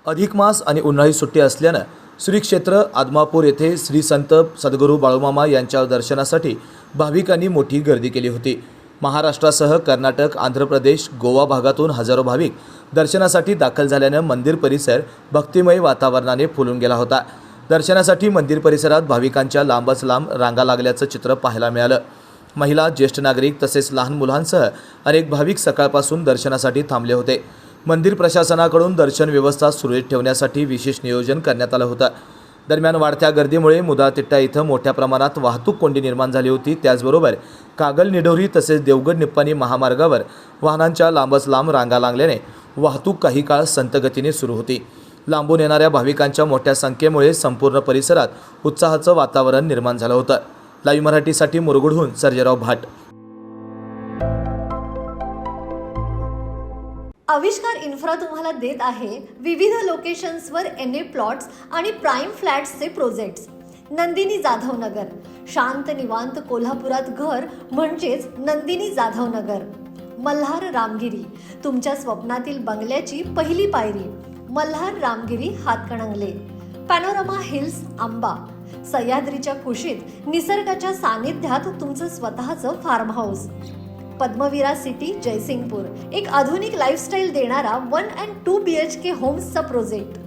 अधिक मास आणि उन्हाळी सुट्टी असल्यानं श्री क्षेत्र आदमापूर येथे श्री संत सद्गुरू बाळूमामा यांच्या दर्शनासाठी भाविकांनी मोठी गर्दी केली होती। महाराष्ट्रासह कर्नाटक, आंध्र प्रदेश, गोवा भागातून हजारो भाविक दर्शनासाठी दाखल झाल्यानं मंदिर परिसर भक्तिमय वातावरणाने फुलून गेला होता। दर्शनासाठी मंदिर परिसरात भाविकांच्या लांबच लांब रांगा लागल्याचं चित्र पाहायला मिळालं। महिला, ज्येष्ठ नागरिक तसेच लहान मुलांसह अनेक भाविक सकाळपासून दर्शनासाठी थांबले होते। मंदिर प्रशासनाकडून दर्शन व्यवस्था सुरळीत ठेवण्यासाठी विशेष नियोजन करण्यात आलं होतं। दरम्यान वाढत्या गर्दीमुळे मुदाळतिट्टा इथं मोठ्या प्रमाणात वाहतूक कोंडी निर्माण झाली होती। त्याचबरोबर कागल निढोरी तसेच देवगड निप्पाणी महामार्गावर वाहनांच्या लांबच लांब रांगा लागल्याने वाहतूक काही काळ संथ गतीने सुरू होती। लांबून येणाऱ्या भाविकांच्या मोठ्या संख्येमुळे संपूर्ण परिसरात उत्साहाचं वातावरण निर्माण झालं होतं। लाईव्ह मराठीसाठी मुरगुडहून सर्जेराव भाट। आविष्कार इन्फ्रा तुम्हाला देत आहे विविध लोकेशन्सवर एनए प्लॉट्स आणि प्राइम फ्लॅट्सचे प्रोजेक्ट्स। नंदिनी जाधव नगर, शांत निवांत कोल्हापुरात घर म्हणजेच नंदिनी जाधव नगर। मल्हार रामगिरी, तुमच्या स्वप्नातील बंगल्याची पहिली पायरी। मल्हार रामगिरी हातकणंगले। पॅनोरामा हिल्स आंबा, सह्याद्रीच्या कुशीत निसर्गाच्या सानिध्यात तुमचं स्वतःचं farm house. Padmavira city Jaysingpur, एक आधुनिक लाईफस्टाईल देणारा 1 and 2 BHK होम्सचा प्रोजेक्ट।